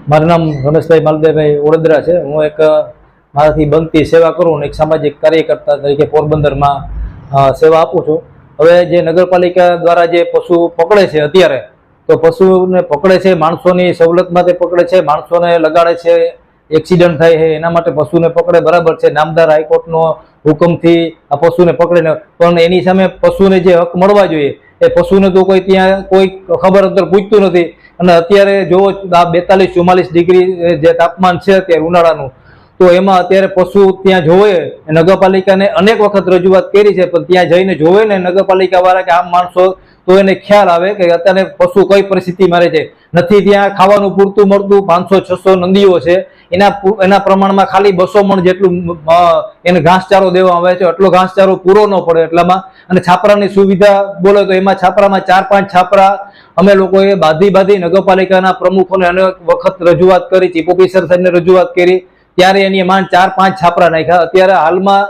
મારું નામ રમેશભાઈ માલદેવભાઈ ઓડેદરા છે। હું એક મારાથી બનતી સેવા કરું, એક સામાજિક કાર્યકર્તા તરીકે પોરબંદરમાં સેવા આપું છું। હવે જે નગરપાલિકા દ્વારા જે પશુ પકડે છે અત્યારે, તો પશુને પકડે છે માણસોની સવલત માટે પકડે છે, માણસોને લગાડે છે, એક્સિડન્ટ થાય છે એના માટે પશુને પકડે, બરાબર છે। નામદાર હાઈકોર્ટનો હુકમથી આ પશુને પકડીને, પણ એની સામે પશુને જે હક મળવા જોઈએ એ પશુને તો કોઈ ત્યાં કોઈ ખબર અંતર પૂછતું નથી। અને અત્યારે જો આ 42-44 ડિગ્રી જે તાપમાન છે અત્યારે ઉનાળાનું, તો એમાં અત્યારે પશુ ત્યાં જોવે, નગરપાલિકાને અનેક વખત રજૂઆત કરી છે, પણ ત્યાં જઈને જોવે ને નગરપાલિકા વાળા કે આમ માણસો, તો એને ખ્યાલ આવે કે અત્યારે પશુ કઈ પરિસ્થિતિમાં રહે છે। નથી ત્યાં ખાવાનું પૂરતું મળતું, 500-600 નંદીઓ છે, એના પ્રમાણમાં ખાલી 200 મણ જેટલું એને ઘાસચારો દેવામાં આવે છે, એટલો ઘાસચારો પૂરો ન પડે એટલામાં। અને છાપરાની સુવિધા બોલે તો એમાં છાપરામાં 4-5 છાપરા અમે લોકોએ બાંધી નગરપાલિકાના પ્રમુખોને અનેક વખત રજૂઆત કરી, ચીફ ઓફિસર સાહેબને રજૂઆત કરી, ત્યારે એની માંડ 4-5 છાપરા નાખ્યા। અત્યારે હાલમાં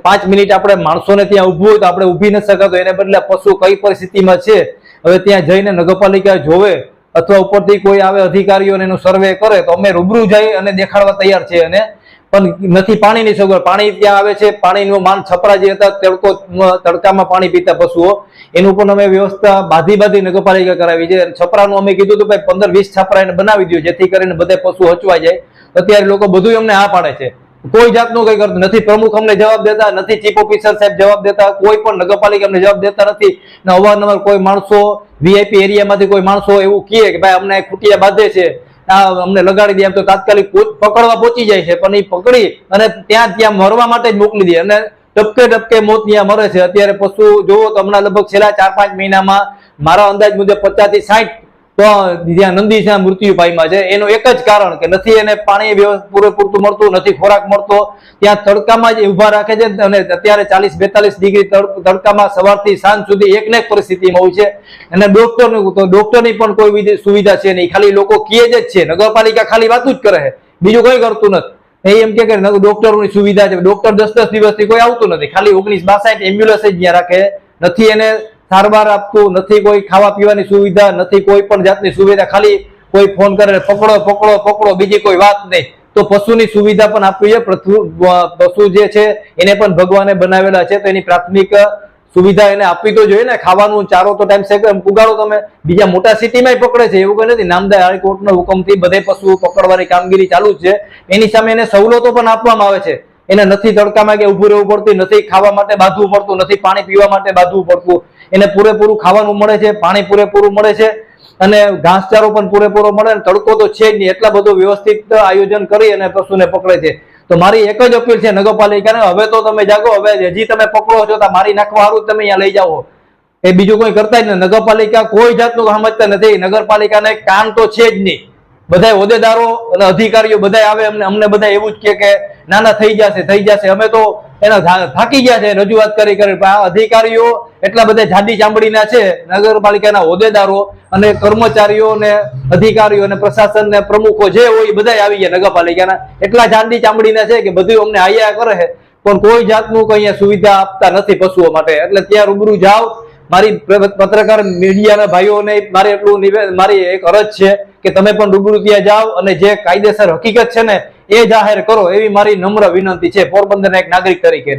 5 મિનિટ આપણે માણસોને ત્યાં ઊભું હોય તો આપણે ઊભી ન શકાતો, એને બદલે પશુ કઈ પરિસ્થિતિમાં છે હવે ત્યાં જઈને નગરપાલિકા જોવે અથવા ઉપરથી કોઈ આવે અધિકારીઓને એનું સર્વે કરે તો અમે રૂબરૂ જઈ અને દેખાડવા તૈયાર છે। અને પણ નથી પાણીની સગવડ, પાણી ત્યાં આવે છે, પાણીનું માન છપરા જે હતા તડકામાં પાણી પીતા પશુઓ, એનું પણ અમે વ્યવસ્થા બાંધી નગરપાલિકા કરાવી છે। છપરાનું અમે કીધું હતું ભાઈ 15-20 છપરા એને બનાવી દો જેથી કરીને બધા પશુ હચવાઈ જાય। અત્યારે લોકો બધું અમને હા પાડે છે, કોઈ જાતનું કઈ કરતું નથી, પ્રમુખ અમને જવાબ દેતા નથી, ચીફ ઓફિસર સાહેબ જવાબ દેતા, કોઈ પણ નગરપાલિકા અમને જવાબ દેતા નથી। ને અવારનવાર કોઈ માણસો વીઆઈપી એરિયામાંથી કોઈ માણસો એવું કહે કે ભાઈ અમને ખૂટિયા બાંધે છે, અમને લગાડી દે, એમ તો તાત્કાલિક પકડવા પહોંચી જાય છે, પણ એ પકડી અને ત્યાં મરવા માટે જ મોકલી દે અને ટપકે મોત ત્યાં મરે છે। અત્યારે પશુ જોવો તો હમણાં લગભગ છેલ્લા 4-5 મહિનામાં મારા અંદાજ મુજબ 50-60 તો જ્યાં નંદી છે મૃત્યુ પામ્યા છે। એનું એક જ કારણ કે નથી એને પાણી પૂરેપૂરતું મળતું, નથી ખોરાક મળતો, ત્યાં તડકામાં જ ઉભા રાખે છે। અને અત્યારે 40-42 ડિગ્રી તડકામાં સવારથી સાંજ સુધી એકને એક પરિસ્થિતિમાં હોય છે। અને ડોક્ટરની પણ કોઈ સુવિધા છે નહીં, ખાલી લોકો કહે જ છે, નગરપાલિકા ખાલી વાતું જ કરે છે, બીજું કઈ કરતું નથી। એમ કે ડોક્ટરોની સુવિધા છે, ડોક્ટર 10-10 દિવસથી કોઈ આવતું નથી, ખાલી 19-62 એમ્બ્યુલન્સ જ ત્યાં રાખે, નથી એને સારવાર આપતું, નથી કોઈ ખાવા પીવાની સુવિધા, નથી કોઈ પણ જાતની સુવિધા, ખાલી કોઈ ફોન કરે પકડો, બીજી કોઈ વાત નહીં। તો પશુની સુવિધા પણ આપવી છે, પશુ જે છે એને પણ ભગવાને બનાવેલા છે, તો એની પ્રાથમિક સુવિધા એને આપવી તો જોઈએ ને। ખાવાનું ચારો તો ટાઈમ સે પુગાડો તમે, બીજા મોટા સિટીમાં પકડે છે એવું કઈ નથી, નામદાર હાઈકોર્ટના હુકમથી બધે પશુ પકડવાની કામગીરી ચાલુ જ છે। એની સામે એને સવલતો પણ આપવામાં આવે છે, એને નથી તડકામાં કે ઉભું રહેવું પડતું, નથી ખાવા માટે બાંધવું પડતું, નથી પાણી પીવા માટે બાંધવું પડતું, એને પૂરેપૂરું ખાવાનું મળે છે, પાણી પૂરેપૂરું મળે છે, અને ઘાસચારો પણ પૂરેપૂરો મળે, તડકો તો છે જ નહીં, એટલા બધું વ્યવસ્થિત આયોજન કરી અને પશુને પકડે છે। તો મારી એક જ અપીલ છે નગરપાલિકાને, હવે તો તમે જાગો, હવે હજી તમે પકડો છો તો મારી નાખવા સારું તમે અહીંયા લઈ જાઓ, એ બીજું કોઈ કરતા જ નથી। નગરપાલિકા કોઈ જાતનું સમજતા નથી, નગરપાલિકાને કામ તો છે જ નહીં, બધા હોદ્દેદારો અને અધિકારીઓ બધા આવે અમને બધા એવું જ કે ના થઈ જશે, અમે તો એના થાકી ગયા છે રજૂઆત કરી। આ અધિકારીઓ એટલા બધા જાડી ચામડીના છે, નગરપાલિકાના હોદ્દેદારો અને કર્મચારીઓ ને અધિકારીઓ અને પ્રશાસન ને પ્રમુખો જે હોય બધા આવી ગયા નગરપાલિકાના, એટલા જાડી ચામડીના છે કે બધું અમને આયા કરે છે, પણ કોઈ જાતનું કઈ સુવિધા આપતા નથી પશુઓ માટે। એટલે ત્યાં રૂબરૂ જાઓ, મારી પત્રકાર મીડિયાના ભાઈઓને મારી એક અરજ છે કે તમે પણ રૂબરૂ ત્યાં જાઓ અને જે કાયદેસર હકીકત છે ને એ જાહેર કરો, એવી મારી નમ્ર વિનંતી છે પોરબંદરના એક નાગરિક તરીકે।